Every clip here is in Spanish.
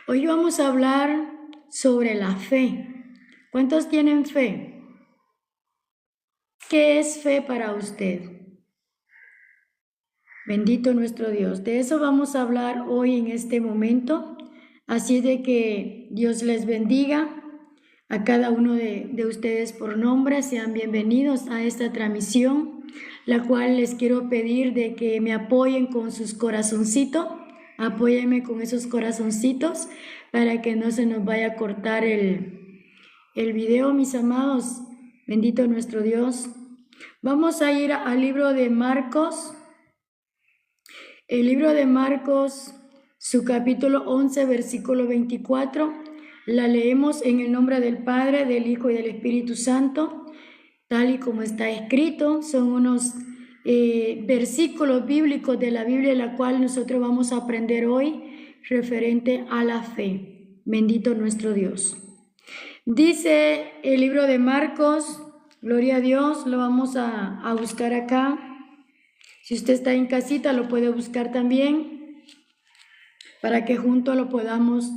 Hoy vamos a hablar sobre la fe. ¿Cuántos tienen fe? ¿Qué es fe para usted? Bendito nuestro Dios. De eso vamos a hablar hoy en este momento. Así de que Dios les bendiga a cada uno de ustedes por nombre. Sean bienvenidos a esta transmisión, la cual les quiero pedir de que me apoyen con sus corazoncitos. Apóyenme con esos corazoncitos para que no se nos vaya a cortar el video, mis amados. Bendito nuestro Dios. Vamos a ir al libro de Marcos. El libro de Marcos, su capítulo 11, versículo 24. La leemos en el nombre del Padre, del Hijo y del Espíritu Santo, tal y como está escrito. Son unos versículos bíblicos de la Biblia, la cual nosotros vamos a aprender hoy referente a la fe. Bendito nuestro Dios. Dice el libro de Marcos, gloria a Dios, lo vamos a buscar acá. Si usted está en casita, lo puede buscar también para que juntos lo podamos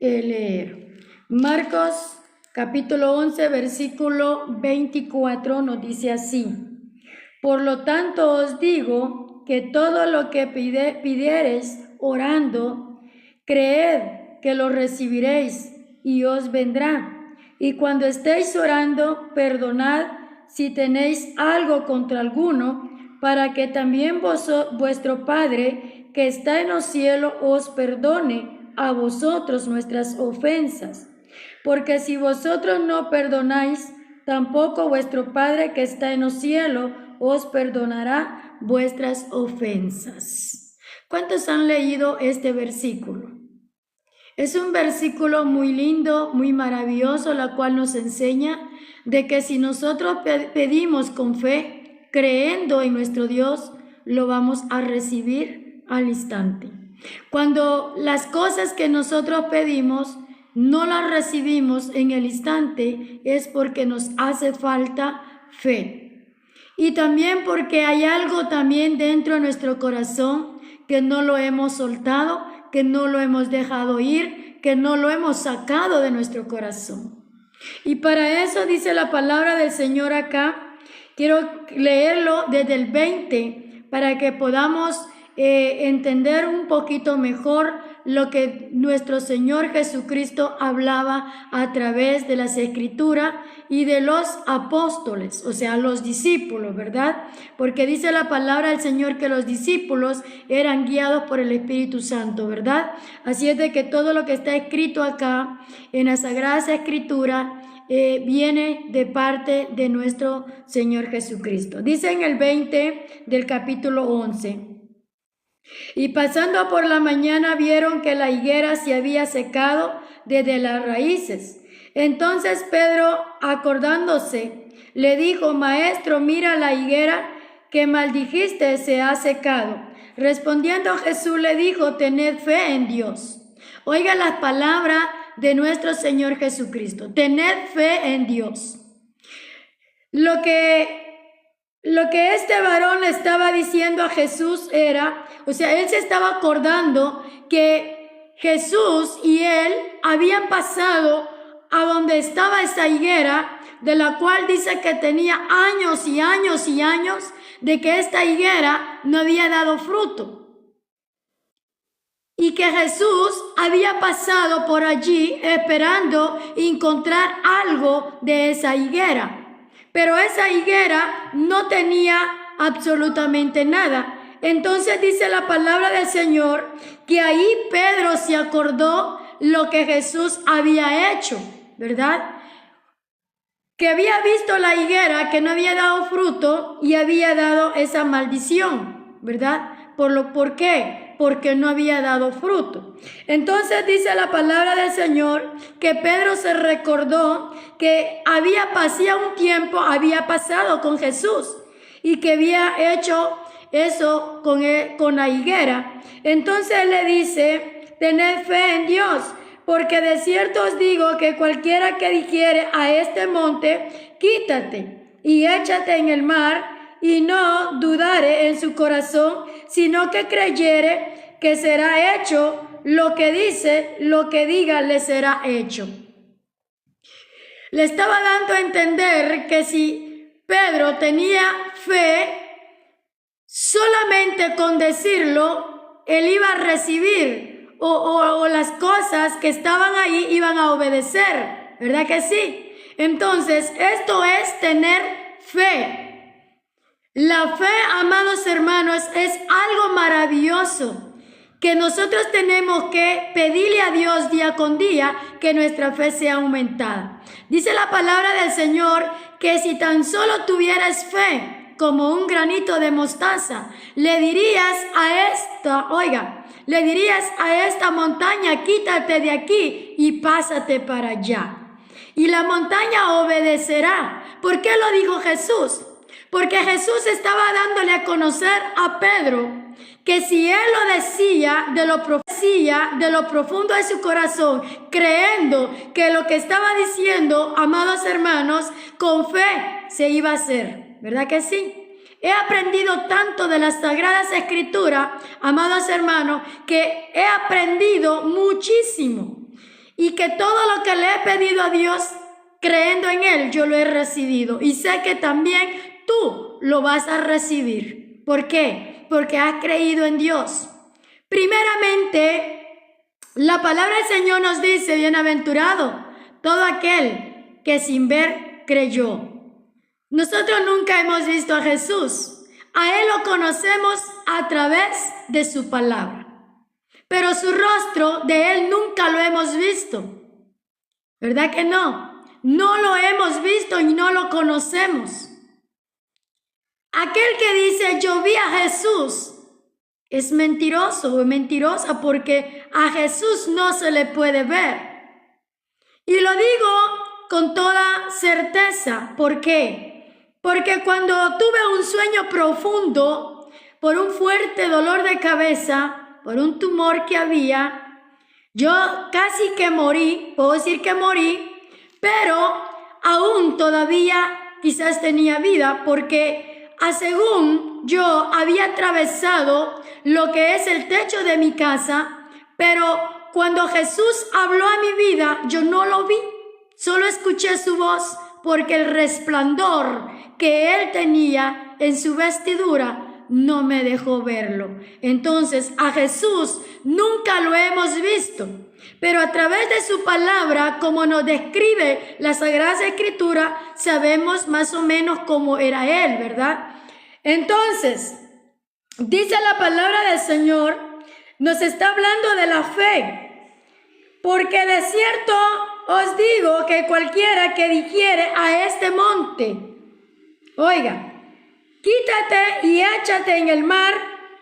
leer. Marcos capítulo 11, versículo 24 nos dice así: por lo tanto os digo que todo lo que pidiereis orando, creed que lo recibiréis y os vendrá. Y cuando estéis orando, perdonad si tenéis algo contra alguno, para que también vuestro Padre que está en los cielos os perdone a vosotros nuestras ofensas. Porque si vosotros no perdonáis, tampoco vuestro Padre que está en los cielos os perdonará vuestras ofensas. ¿Cuántos han leído este versículo? Es un versículo muy lindo, muy maravilloso, la cual nos enseña de que si nosotros pedimos con fe, creyendo en nuestro Dios, lo vamos a recibir al instante. Cuando las cosas que nosotros pedimos no las recibimos en el instante, es porque nos hace falta fe. Y también porque hay algo también dentro de nuestro corazón que no lo hemos soltado, que no lo hemos dejado ir, que no lo hemos sacado de nuestro corazón. Y para eso dice la palabra del Señor acá. Quiero leerlo desde el 20 para que podamos entender un poquito mejor lo que nuestro Señor Jesucristo hablaba a través de las Escrituras y de los apóstoles, o sea, los discípulos, ¿verdad? Porque dice la palabra del Señor que los discípulos eran guiados por el Espíritu Santo, ¿verdad? Así es de que todo lo que está escrito acá en la Sagrada Escritura viene de parte de nuestro Señor Jesucristo. Dice en el 20 del capítulo 11: y pasando por la mañana vieron que la higuera se había secado desde las raíces. Entonces Pedro, acordándose, le dijo: Maestro, mira, la higuera que maldijiste se ha secado. Respondiendo Jesús le dijo: tened fe en Dios. Oiga las palabras de nuestro Señor Jesucristo: tened fe en Dios. Lo que este varón le estaba diciendo a Jesús era, o sea, él se estaba acordando que Jesús y él habían pasado a donde estaba esa higuera, de la cual dice que tenía años y años y años de que esta higuera no había dado fruto. Y que Jesús había pasado por allí esperando encontrar algo de esa higuera. Pero esa higuera no tenía absolutamente nada. Entonces dice la palabra del Señor que ahí Pedro se acordó lo que Jesús había hecho, ¿verdad? Que había visto la higuera que no había dado fruto y había dado esa maldición, ¿verdad? ¿Por qué? Porque no había dado fruto. Entonces dice la palabra del Señor que Pedro se recordó que hacía un tiempo había pasado con Jesús y que había hecho eso con la higuera. Entonces le dice: tened fe en Dios, porque de cierto os digo que cualquiera que dijere a este monte: quítate y échate en el mar, y no dudare en su corazón, sino que creyere que será hecho lo que dice, lo que diga le será hecho. Le estaba dando a entender que si Pedro tenía fe, solamente con decirlo, él iba a recibir o las cosas que estaban ahí iban a obedecer, ¿verdad que sí? Entonces, esto es tener fe. La fe, amados hermanos, es algo maravilloso que nosotros tenemos que pedirle a Dios día con día que nuestra fe sea aumentada. Dice la palabra del Señor que si tan solo tuvieras fe como un granito de mostaza, le dirías a esta montaña, quítate de aquí y pásate para allá. Y la montaña obedecerá. ¿Por qué lo dijo Jesús? Porque Jesús estaba dándole a conocer a Pedro que si él lo decía de lo profundo de su corazón, creyendo que lo que estaba diciendo, amados hermanos, con fe se iba a hacer, ¿verdad que sí? He aprendido tanto de las Sagradas Escrituras, amados hermanos, que he aprendido muchísimo y que todo lo que le he pedido a Dios, creyendo en Él, yo lo he recibido y sé que también tú lo vas a recibir. ¿Por qué? Porque has creído en Dios. Primeramente, la palabra del Señor nos dice, bienaventurado todo aquel que sin ver creyó. Nosotros nunca hemos visto a Jesús. A Él lo conocemos a través de su palabra. Pero su rostro de Él nunca lo hemos visto. ¿Verdad que no? No lo hemos visto y no lo conocemos. Aquel que dice yo vi a Jesús es mentiroso o mentirosa porque a Jesús no se le puede ver. Y lo digo con toda certeza. ¿Por qué? Porque cuando tuve un sueño profundo por un fuerte dolor de cabeza, por un tumor que había, yo casi que morí, puedo decir que morí, pero aún todavía quizás tenía vida porque según yo había atravesado lo que es el techo de mi casa, pero cuando Jesús habló a mi vida, yo no lo vi, solo escuché su voz porque el resplandor que Él tenía en su vestidura no me dejó verlo. Entonces, a Jesús nunca lo hemos visto, pero a través de su palabra, como nos describe la Sagrada Escritura, sabemos más o menos cómo era Él, ¿verdad? Entonces, dice la palabra del Señor, nos está hablando de la fe, porque de cierto os digo que cualquiera que dijere a este monte, oiga, quítate y échate en el mar,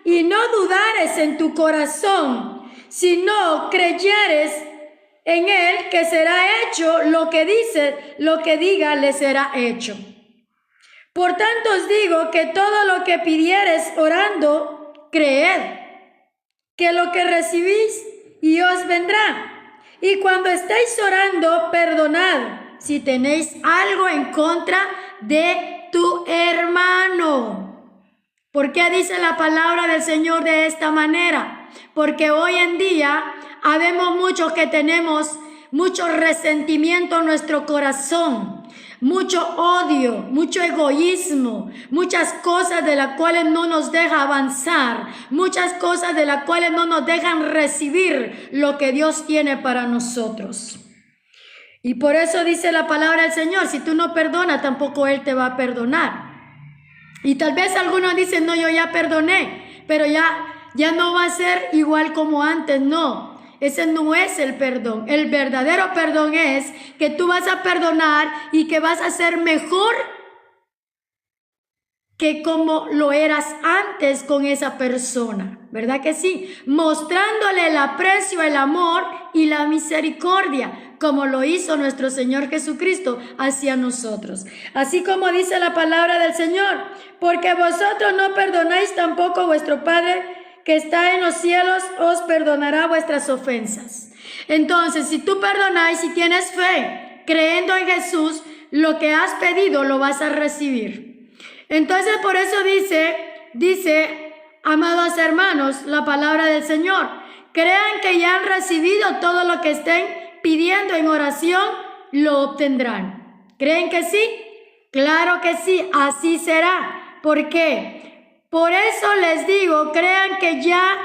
y no dudares en tu corazón, sino creyeres en Él que será hecho lo que dice, lo que diga le será hecho. Por tanto os digo que todo lo que pidiereis orando, creed, que lo que recibís y os vendrá. Y cuando estéis orando, perdonad si tenéis algo en contra de tu hermano. ¿Por qué dice la palabra del Señor de esta manera? Porque hoy en día habemos muchos que tenemos mucho resentimiento en nuestro corazón, mucho odio, mucho egoísmo, muchas cosas de las cuales no nos deja avanzar, muchas cosas de las cuales no nos dejan recibir lo que Dios tiene para nosotros. Y por eso dice la palabra del Señor, si tú no perdonas, tampoco Él te va a perdonar. Y tal vez algunos dicen, no, yo ya perdoné, pero ya no va a ser igual como antes. No, ese no es el perdón. El verdadero perdón es que tú vas a perdonar y que vas a ser mejor que como lo eras antes con esa persona, ¿verdad que sí? Mostrándole el aprecio, el amor y la misericordia, como lo hizo nuestro Señor Jesucristo hacia nosotros. Así como dice la palabra del Señor, porque vosotros no perdonáis, tampoco vuestro Padre que está en los cielos os perdonará vuestras ofensas. Entonces, si tú perdonáis, si tienes fe, creyendo en Jesús, lo que has pedido lo vas a recibir. Entonces, por eso dice, amados hermanos, la palabra del Señor, crean que ya han recibido todo lo que estén pidiendo en oración, lo obtendrán. ¿Creen que sí? Claro que sí, así será. ¿Por qué? Por eso les digo, crean que ya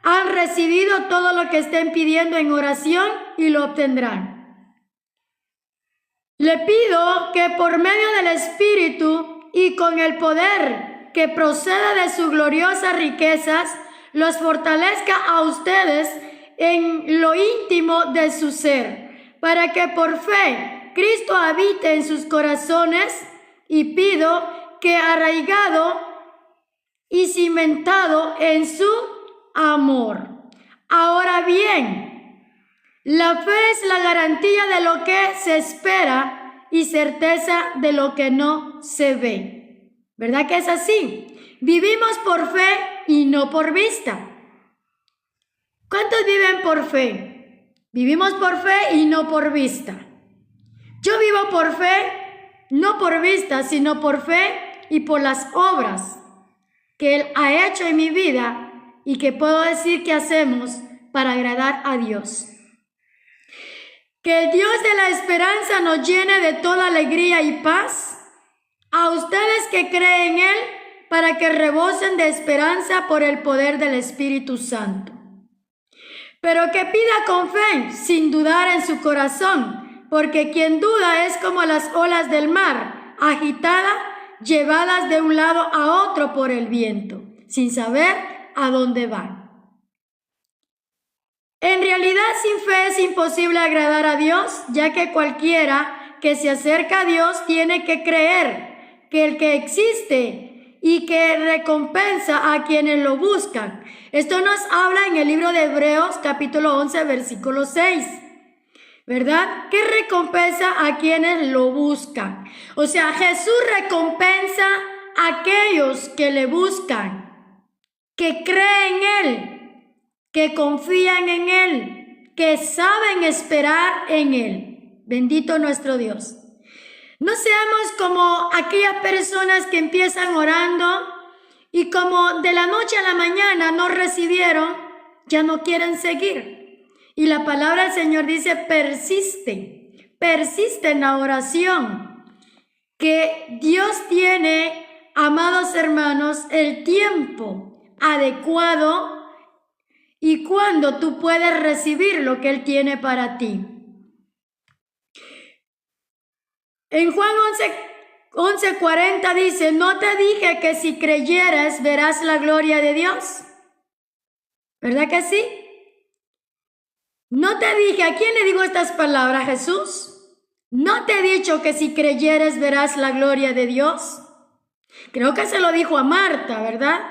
han recibido todo lo que estén pidiendo en oración y lo obtendrán. Le pido que por medio del Espíritu y con el poder que procede de sus gloriosas riquezas, los fortalezca a ustedes en lo íntimo de su ser, para que por fe Cristo habite en sus corazones, y pido que arraigado y cimentado en su amor. Ahora bien, la fe es la garantía de lo que se espera y certeza de lo que no se ve. ¿Verdad que es así? Vivimos por fe y no por vista. ¿Cuántos viven por fe? Vivimos por fe y no por vista. Yo vivo por fe, no por vista, sino por fe y por las obras que Él ha hecho en mi vida y que puedo decir que hacemos para agradar a Dios. Que el Dios de la esperanza nos llene de toda alegría y paz a ustedes que creen en Él, para que rebosen de esperanza por el poder del Espíritu Santo. Pero que pida con fe, sin dudar en su corazón, porque quien duda es como las olas del mar, agitadas, llevadas de un lado a otro por el viento, sin saber a dónde van. En realidad, sin fe es imposible agradar a Dios, ya que cualquiera que se acerca a Dios tiene que creer que el que existe y que recompensa a quienes lo buscan. Esto nos habla en el libro de Hebreos, capítulo 11, versículo 6. ¿Verdad? ¿Qué recompensa a quienes lo buscan? O sea, Jesús recompensa a aquellos que le buscan, que creen en Él, que confían en Él, que saben esperar en Él. Bendito nuestro Dios. No seamos como aquellas personas que empiezan orando y como de la noche a la mañana no recibieron, ya no quieren seguir. Y la palabra del Señor dice, persiste en la oración. Que Dios tiene, amados hermanos, el tiempo adecuado y cuando tú puedes recibir lo que Él tiene para ti. En Juan 11:40 dice, ¿no te dije que si creyeras verás la gloria de Dios? ¿Verdad que sí? ¿No te dije? ¿A quién le digo estas palabras, Jesús? ¿No te he dicho que si creyeres verás la gloria de Dios? Creo que se lo dijo a Marta, ¿verdad?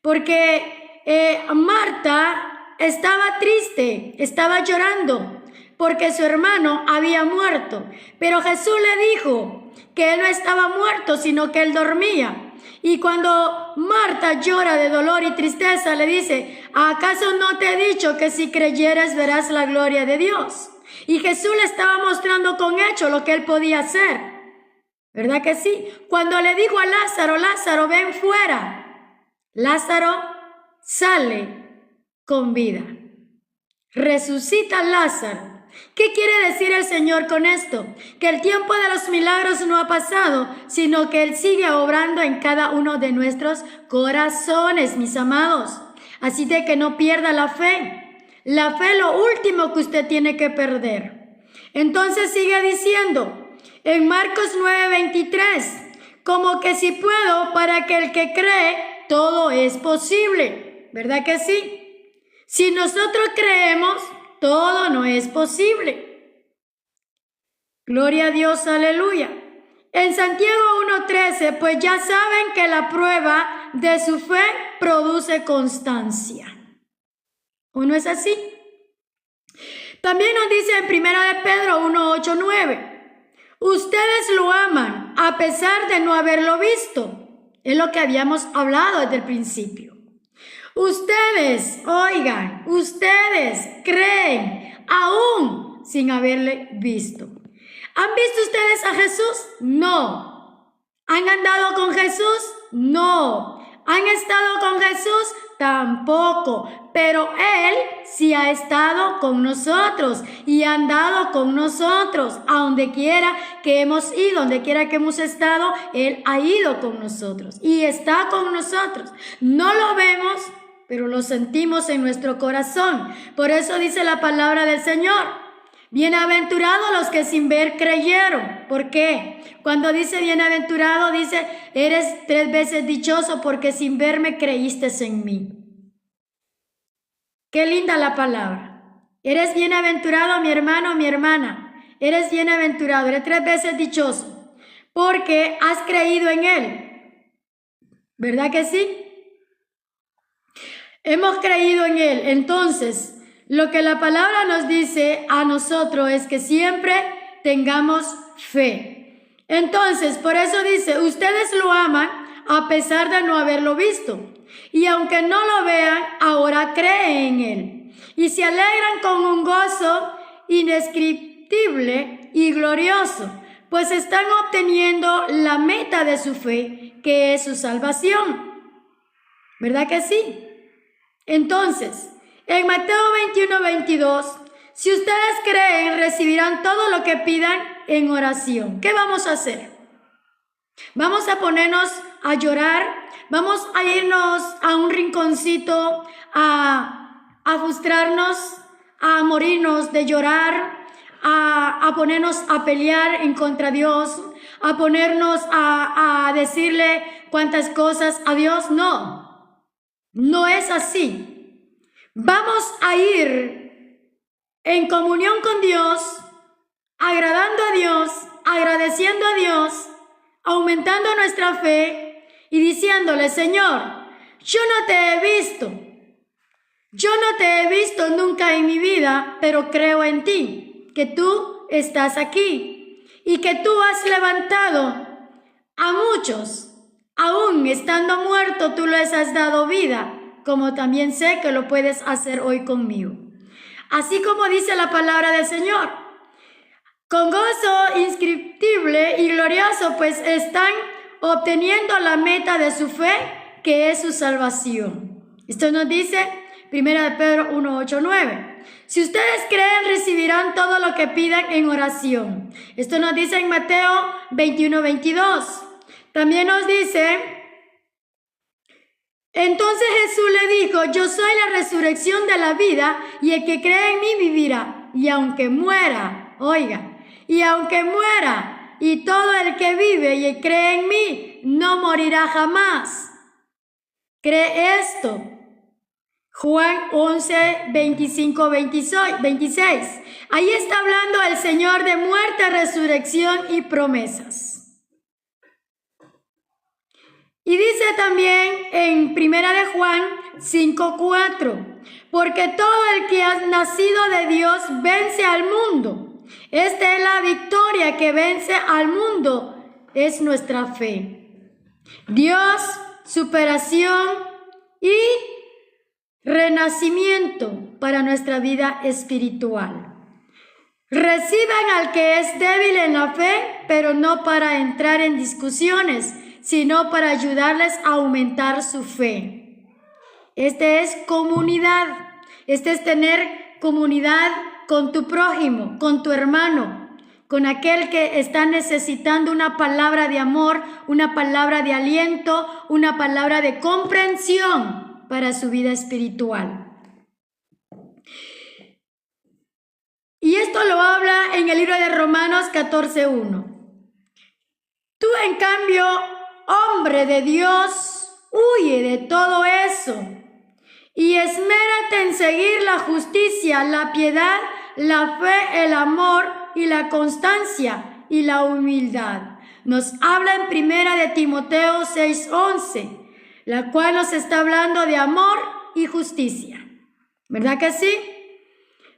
Porque Marta estaba triste, estaba llorando, porque su hermano había muerto. Pero Jesús le dijo que él no estaba muerto, sino que él dormía. Y cuando Marta llora de dolor y tristeza, le dice, ¿acaso no te he dicho que si creyeres verás la gloria de Dios? Y Jesús le estaba mostrando con hechos lo que él podía hacer. ¿Verdad que sí? Cuando le dijo a Lázaro, Lázaro, ven fuera. Lázaro sale con vida. Resucita Lázaro. ¿Qué quiere decir el Señor con esto? Que el tiempo de los milagros no ha pasado, sino que Él sigue obrando en cada uno de nuestros corazones, mis amados. Así de que no pierda la fe. La fe es lo último que usted tiene que perder. Entonces sigue diciendo en Marcos 9:23, como que si puedo, para que el que cree, todo es posible. ¿Verdad que sí? Si nosotros creemos, todo no es posible. Gloria a Dios, aleluya. En Santiago 1:13, pues ya saben que la prueba de su fe produce constancia. ¿O no es así? También nos dice en 1 de Pedro 1:8-9, ustedes lo aman a pesar de no haberlo visto. Es lo que habíamos hablado desde el principio. Ustedes, oigan, ustedes creen aún sin haberle visto. ¿Han visto ustedes a Jesús? No. ¿Han andado con Jesús? No. ¿Han estado con Jesús? Tampoco. pero Él sí ha estado con nosotros y ha andado con nosotros. A donde quiera que hemos ido, donde quiera que hemos estado, Él ha ido con nosotros y está con nosotros. No lo vemos, pero lo sentimos en nuestro corazón. Por eso dice la palabra del Señor: bienaventurados los que sin ver creyeron. ¿Por qué? Cuando dice bienaventurado, dice: eres 3 veces dichoso porque sin verme creíste en mí. Qué linda la palabra. Eres bienaventurado, mi hermano, mi hermana. Eres bienaventurado, eres 3 veces dichoso porque has creído en Él. ¿Verdad que sí? Hemos creído en Él. Entonces, lo que la palabra nos dice a nosotros es que siempre tengamos fe. Entonces, por eso dice: ustedes lo aman a pesar de no haberlo visto. Y aunque no lo vean, ahora creen en Él. Y se alegran con un gozo indescriptible y glorioso, pues están obteniendo la meta de su fe, que es su salvación. ¿Verdad que sí? Entonces, en Mateo 21:22, si ustedes creen, recibirán todo lo que pidan en oración. ¿Qué vamos a hacer? Vamos a ponernos a llorar, vamos a irnos a un rinconcito a frustrarnos, a morirnos de llorar, a ponernos a pelear en contra de Dios, a ponernos a decirle cuántas cosas a Dios. No, no es así. Vamos a ir en comunión con Dios, agradando a Dios, agradeciendo a Dios, aumentando nuestra fe y diciéndole: Señor, yo no te he visto. Yo no te he visto nunca en mi vida, pero creo en ti, que tú estás aquí y que tú has levantado a muchos. Aún estando muerto, tú les has dado vida, como también sé que lo puedes hacer hoy conmigo. Así como dice la palabra del Señor, con gozo indescriptible y glorioso, pues están obteniendo la meta de su fe, que es su salvación. Esto nos dice 1 Pedro 1:8-9. Si ustedes creen, recibirán todo lo que pidan en oración. Esto nos dice en Mateo 21:22. También nos dice: entonces Jesús le dijo: yo soy la resurrección de la vida, y el que cree en mí vivirá, y aunque muera, oiga, y aunque muera, y todo el que vive y cree en mí no morirá jamás. ¿Cree esto? Juan 11:25-26. Ahí está hablando el Señor de muerte, resurrección y promesas. Y dice también en 1 de Juan 5:4, porque todo el que ha nacido de Dios vence al mundo. Esta es la victoria que vence al mundo, es nuestra fe. Dios, superación y renacimiento para nuestra vida espiritual. Reciban al que es débil en la fe, pero no para entrar en discusiones, sino para ayudarles a aumentar su fe. Este es comunidad. Este es tener comunidad con tu prójimo, con tu hermano, con aquel que está necesitando una palabra de amor, una palabra de aliento, una palabra de comprensión para su vida espiritual. Y esto lo habla en el libro de Romanos 14:1. Tú, en cambio, hombre de Dios, huye de todo eso y esmérate en seguir la justicia, la piedad, la fe, el amor y la constancia y la humildad. Nos habla en 1 de Timoteo 6:11, la cual nos está hablando de amor y justicia. ¿Verdad que sí?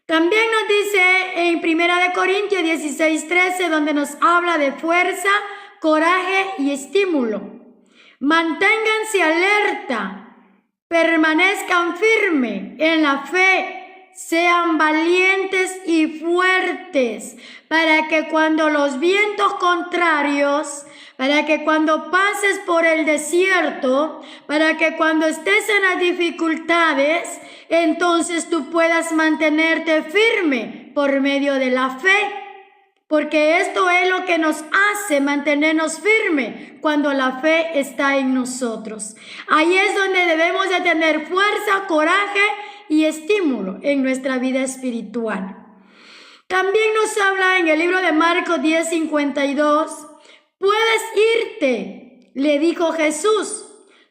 También nos dice en 1 de Corintios 16:13, donde nos habla de fuerza, coraje y estímulo. Manténganse alerta, permanezcan firmes en la fe, sean valientes y fuertes, para que cuando los vientos contrarios, para que cuando pases por el desierto, para que cuando estés en las dificultades, entonces tú puedas mantenerte firme por medio de la fe. Porque esto es lo que nos hace mantenernos firmes cuando la fe está en nosotros. Ahí es donde debemos de tener fuerza, coraje y estímulo en nuestra vida espiritual. También nos habla en el libro de Marcos 10:52, puedes irte, le dijo Jesús,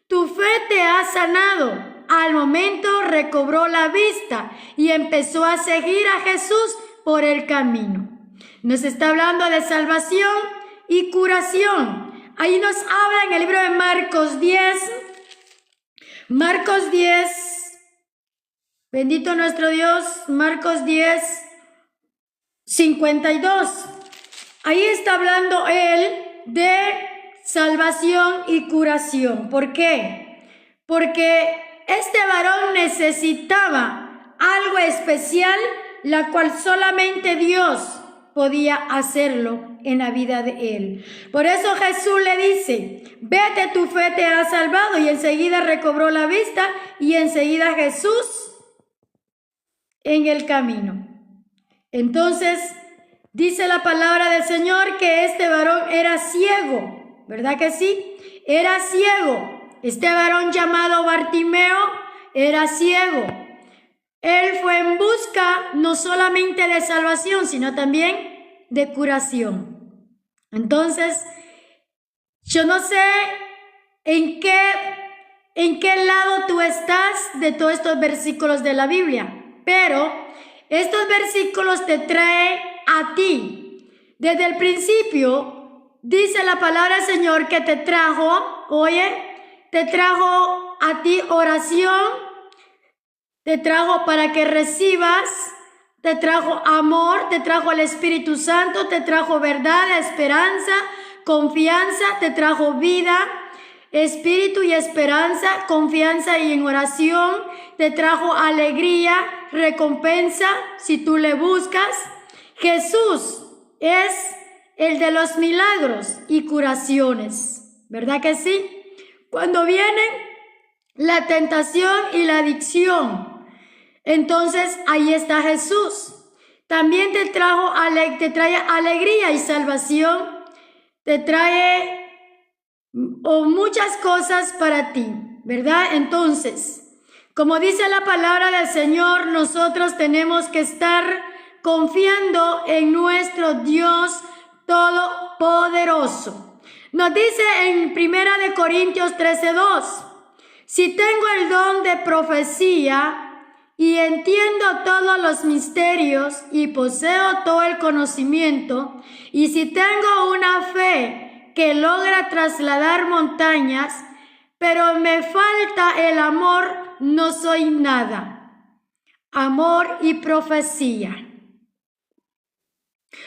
tu fe te ha sanado. Al momento recobró la vista y empezó a seguir a Jesús por el camino. Nos está hablando de salvación y curación. Ahí nos habla en el libro de Marcos 10, bendito nuestro Dios, Marcos 10:52. Ahí está hablando él de salvación y curación. ¿Por qué? Porque este varón necesitaba algo especial, la cual solamente Dios podía hacerlo en la vida de él. Por eso Jesús le dice, vete, tu fe te ha salvado, y enseguida recobró la vista y enseguida Jesús en el camino. Entonces dice la palabra del Señor que este varón era ciego, ¿verdad que sí? Era ciego. Este varón llamado Bartimeo era ciego. Él fue en busca no solamente de salvación, sino también de curación. Entonces, yo no sé en qué lado tú estás de todos estos versículos de la Biblia, pero estos versículos te traen a ti. Desde el principio, dice la palabra del Señor que te trajo, te trajo a ti oración, te trajo para que recibas, te trajo amor, te trajo el Espíritu Santo, te trajo verdad, esperanza, confianza, te trajo vida, espíritu y esperanza, confianza y en oración, te trajo alegría, recompensa si tú le buscas. Jesús es el de los milagros y curaciones, ¿verdad que sí? Cuando viene la tentación y la adicción, entonces ahí está Jesús. También te trae alegría y salvación, te trae muchas cosas para ti, ¿verdad? Entonces, como dice la palabra del Señor, nosotros tenemos que estar confiando en nuestro Dios Todopoderoso. Nos dice en 1 Corintios 13:2, si tengo el don de profecía y entiendo todos los misterios y poseo todo el conocimiento, y si tengo una fe que logra trasladar montañas, pero me falta el amor, no soy nada. Amor y profecía.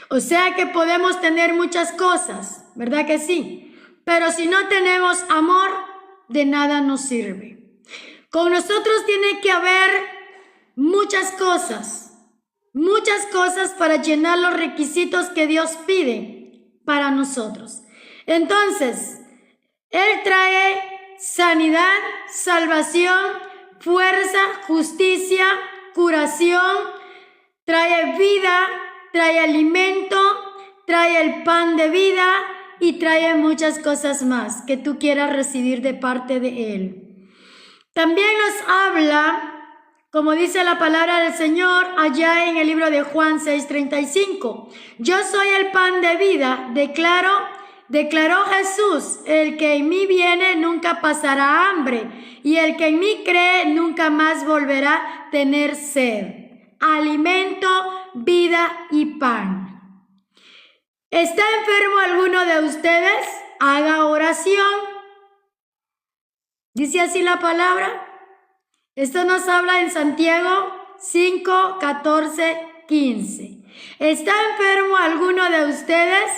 O sea que podemos tener muchas cosas, ¿verdad que sí? Pero si no tenemos amor, de nada nos sirve. Con nosotros tiene que haber muchas cosas para llenar los requisitos que Dios pide para nosotros. Entonces, Él trae sanidad, salvación, fuerza, justicia, curación, trae vida, trae alimento, trae el pan de vida y trae muchas cosas más que tú quieras recibir de parte de Él. También nos habla, como dice la palabra del Señor allá en el libro de Juan 6:35, yo soy el pan de vida, declaró Jesús, el que en mí viene nunca pasará hambre, y el que en mí cree nunca más volverá a tener sed. Alimento, vida y pan. ¿Está enfermo alguno de ustedes? Haga oración. ¿Dice así la palabra? Esto nos habla en Santiago 5, 14, 15. ¿Está enfermo alguno de ustedes?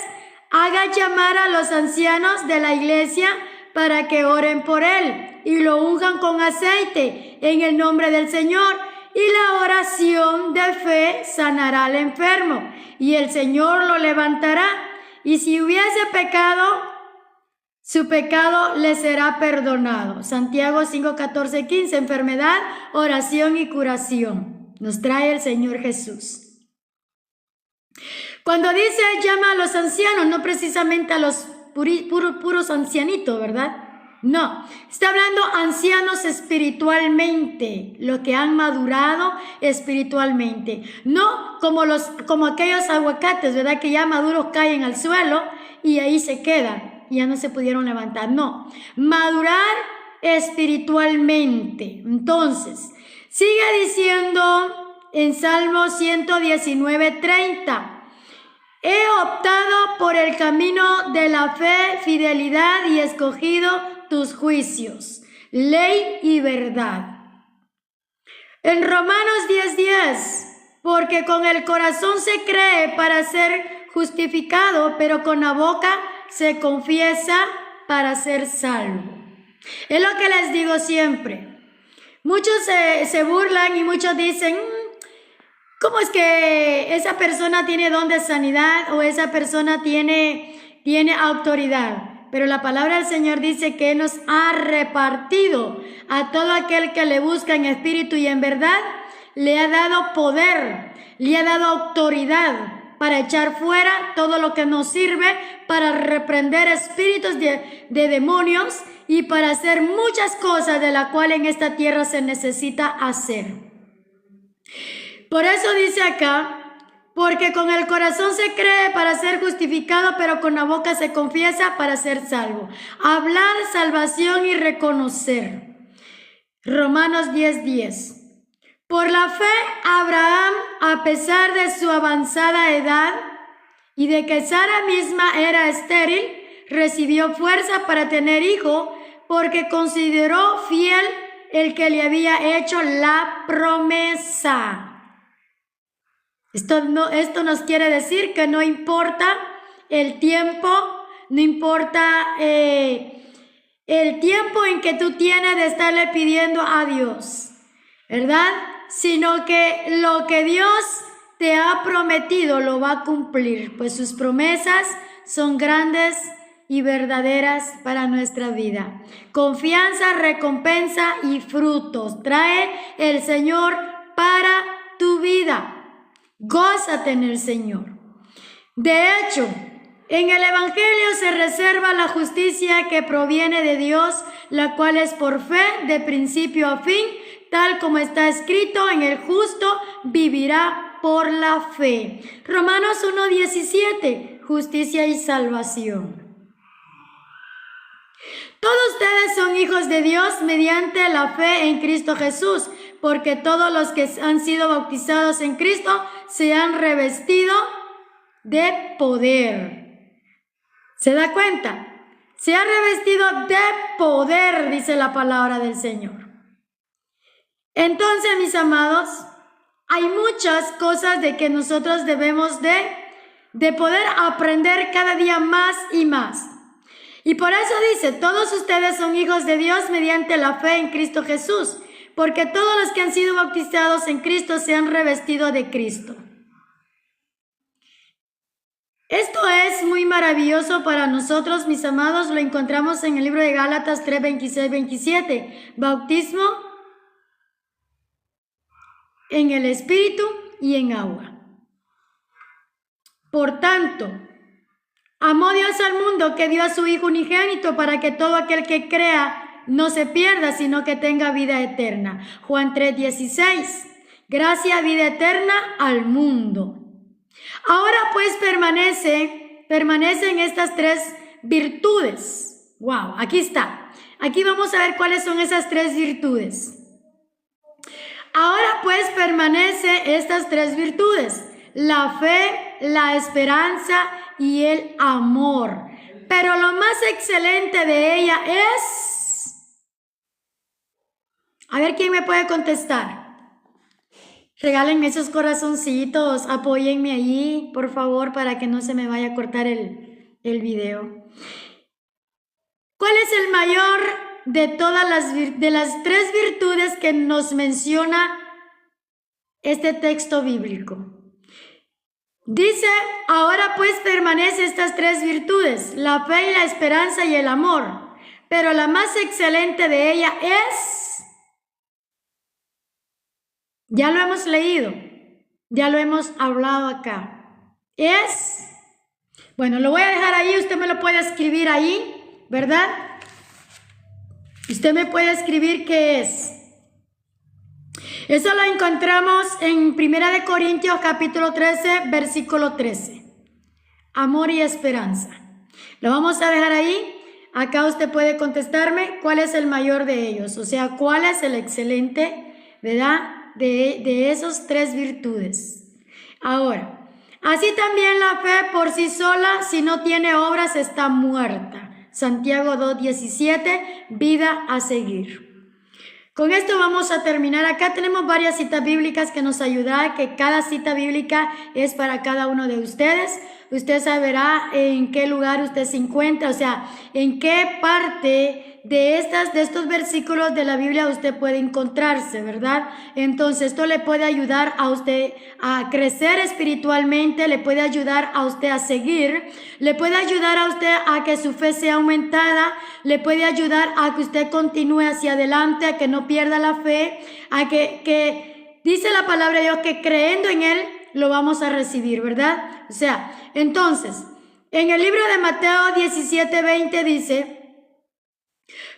Haga llamar a los ancianos de la iglesia para que oren por él y lo unjan con aceite en el nombre del Señor. Y la oración de fe sanará al enfermo y el Señor lo levantará. Y si hubiese pecado, su pecado le será perdonado. Santiago 5, 14, 15, enfermedad, oración y curación. Nos trae el Señor Jesús. Cuando dice llama a los ancianos, no precisamente a los puros ancianitos, ¿verdad? No, está hablando ancianos espiritualmente, los que han madurado espiritualmente. No como aquellos aguacates, ¿verdad? Que ya maduros caen al suelo y ahí se quedan, ya no se pudieron levantar. No, madurar espiritualmente. Entonces, sigue diciendo en Salmo 119, 30. He optado por el camino de la fe, fidelidad y escogido tus juicios, ley y verdad. En Romanos 10:10, porque con el corazón se cree para ser justificado, pero con la boca se confiesa para ser salvo. Es lo que les digo siempre. Muchos se burlan y muchos dicen, ¿cómo es que esa persona tiene don de sanidad o esa persona tiene autoridad? Pero la palabra del Señor dice que Él nos ha repartido a todo aquel que le busca en espíritu y en verdad, le ha dado poder, le ha dado autoridad para echar fuera todo lo que nos sirve, para reprender espíritus de demonios y para hacer muchas cosas de las cuales en esta tierra se necesita hacer. Por eso dice acá, porque con el corazón se cree para ser justificado, pero con la boca se confiesa para ser salvo. Hablar salvación y reconocer. Romanos 10:10. Por la fe, Abraham, a pesar de su avanzada edad y de que Sara misma era estéril, recibió fuerza para tener hijo, porque consideró fiel el que le había hecho la promesa. Esto nos quiere decir que no importa el tiempo, no importa el tiempo en que tú tienes de estarle pidiendo a Dios, ¿verdad? Sino que lo que Dios te ha prometido lo va a cumplir, pues sus promesas son grandes y verdaderas para nuestra vida. Confianza, recompensa y frutos trae el Señor para tu vida. Gózate en el Señor. De hecho, en el Evangelio se reserva la justicia que proviene de Dios, la cual es por fe de principio a fin, tal como está escrito, en el justo vivirá por la fe. Romanos 1:17, justicia y salvación. Todos ustedes son hijos de Dios mediante la fe en Cristo Jesús, porque todos los que han sido bautizados en Cristo se han revestido de poder. ¿Se da cuenta? Se ha revestido de poder, dice la palabra del Señor. Entonces, mis amados, hay muchas cosas de que nosotros debemos de poder aprender cada día más y más. Y por eso dice, todos ustedes son hijos de Dios mediante la fe en Cristo Jesús, porque todos los que han sido bautizados en Cristo se han revestido de Cristo. Esto es muy maravilloso para nosotros, mis amados. Lo encontramos en el libro de Gálatas 3, 26, 27. Bautismo en el Espíritu y en agua. Por tanto, amó Dios al mundo que dio a su Hijo unigénito para que todo aquel que crea no se pierda, sino que tenga vida eterna. Juan 3:16. Gracia, vida eterna al mundo. Ahora pues permanecen estas tres virtudes. Wow, aquí está. Aquí vamos a ver cuáles son esas tres virtudes. Ahora pues permanece estas tres virtudes: la fe, la esperanza y el amor. Pero lo más excelente de ella es... A ver quién me puede contestar. Regálenme esos corazoncitos, apóyenme allí, por favor, para que no se me vaya a cortar el video. ¿Cuál es el mayor de todas las tres virtudes que nos menciona este texto bíblico? Dice, ahora pues permanecen estas tres virtudes, la fe y la esperanza y el amor, pero la más excelente de ella es, ya lo hemos leído, ya lo hemos hablado acá, es, bueno, lo voy a dejar ahí, usted me lo puede escribir ahí, ¿verdad? Usted me puede escribir qué es. Eso lo encontramos en 1 Corintios capítulo 13, versículo 13. Amor y esperanza. Lo vamos a dejar ahí. Acá usted puede contestarme cuál es el mayor de ellos. O sea, cuál es el excelente, ¿verdad? De esos tres virtudes. Ahora, así también la fe por sí sola, si no tiene obras, está muerta. Santiago 2:17, vida a seguir. Con esto vamos a terminar. Acá tenemos varias citas bíblicas que nos ayudarán, que cada cita bíblica es para cada uno de ustedes. Usted sabrá en qué lugar usted se encuentra, o sea, en qué parte de estos versículos de la Biblia usted puede encontrarse, ¿verdad? Entonces, esto le puede ayudar a usted a crecer espiritualmente, le puede ayudar a usted a seguir, le puede ayudar a usted a que su fe sea aumentada, le puede ayudar a que usted continúe hacia adelante, a que no pierda la fe, a que dice la palabra de Dios que creyendo en Él lo vamos a recibir, ¿verdad? O sea, entonces, en el libro de Mateo 17:20 dice,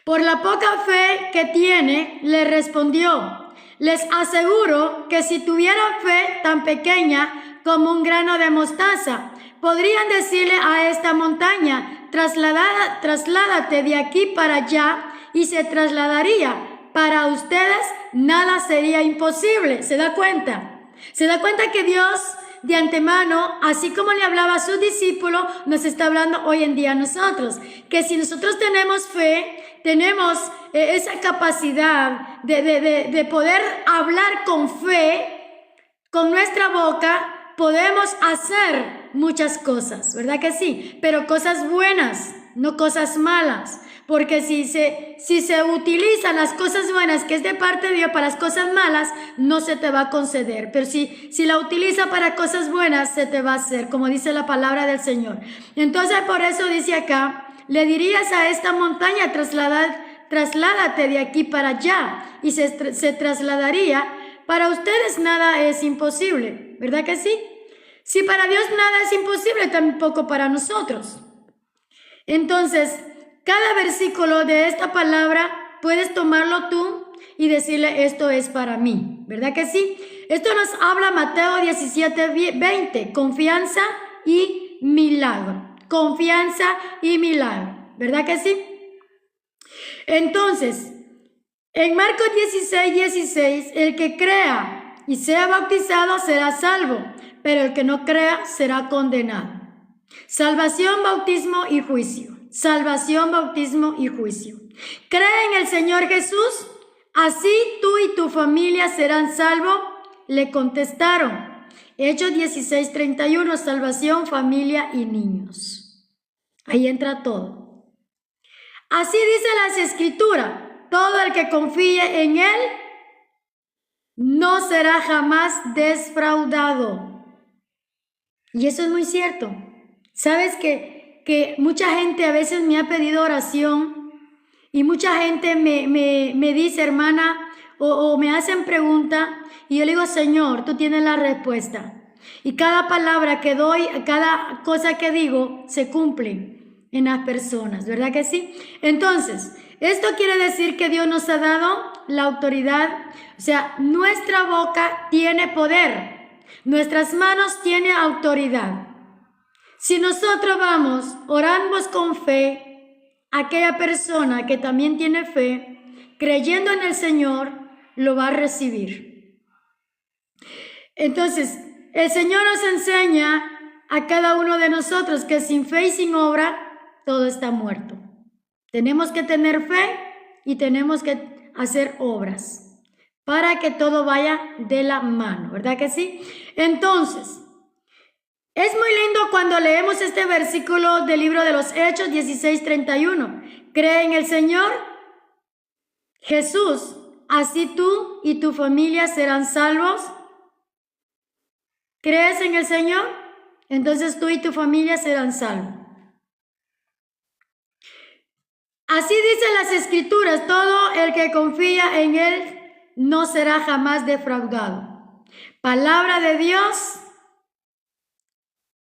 por la poca fe que tiene, le respondió, les aseguro que si tuvieran fe tan pequeña como un grano de mostaza, podrían decirle a esta montaña, trasládate de aquí para allá, y se trasladaría. Para ustedes nada sería imposible. ¿Se da cuenta? ¿Se da cuenta que Dios de antemano, así como le hablaba a sus discípulos, nos está hablando hoy en día a nosotros? Que si nosotros tenemos fe, tenemos esa capacidad de poder hablar con fe, con nuestra boca, podemos hacer muchas cosas, ¿verdad que sí? Pero cosas buenas, no cosas malas. Porque si se utilizan las cosas buenas que es de parte de Dios para las cosas malas, no se te va a conceder. Pero si la utiliza para cosas buenas, se te va a hacer, como dice la palabra del Señor. Entonces, por eso dice acá, le dirías a esta montaña, trasládate de aquí para allá, y se trasladaría. Para ustedes nada es imposible, ¿verdad que sí? Si para Dios nada es imposible, tampoco para nosotros. Entonces, cada versículo de esta palabra puedes tomarlo tú y decirle esto es para mí, ¿verdad que sí? Esto nos habla Mateo 17:20, confianza y milagro, confianza y milagro, ¿verdad que sí? Entonces, en Marcos 16:16, el que crea y sea bautizado será salvo, pero el que no crea será condenado. Salvación, bautismo y juicio. Salvación, bautismo y juicio. Cree en el Señor Jesús, así tú y tu familia serán salvos, le contestaron. Hechos 16:31, salvación, familia y niños. Ahí entra todo. Así dice las Escrituras, todo el que confíe en Él no será jamás defraudado. Y eso es muy cierto. ¿Sabes que mucha gente a veces me ha pedido oración y mucha gente me dice, hermana, o me hacen preguntas y yo le digo, Señor, tú tienes la respuesta? Y cada palabra que doy, cada cosa que digo, se cumple en las personas, ¿verdad que sí? Entonces, esto quiere decir que Dios nos ha dado la autoridad, o sea, nuestra boca tiene poder, nuestras manos tienen autoridad. Si nosotros oramos con fe, aquella persona que también tiene fe, creyendo en el Señor, lo va a recibir. Entonces, el Señor nos enseña a cada uno de nosotros que sin fe y sin obra, todo está muerto. Tenemos que tener fe y tenemos que hacer obras para que todo vaya de la mano, ¿verdad que sí? Entonces, es muy lindo cuando leemos este versículo del libro de los Hechos 16:31. Cree en el Señor Jesús, así tú y tu familia serán salvos. ¿Crees en el Señor? entonces tú y tu familia serán salvos. Así dicen las Escrituras, todo el que confía en Él no será jamás defraudado. Palabra de Dios.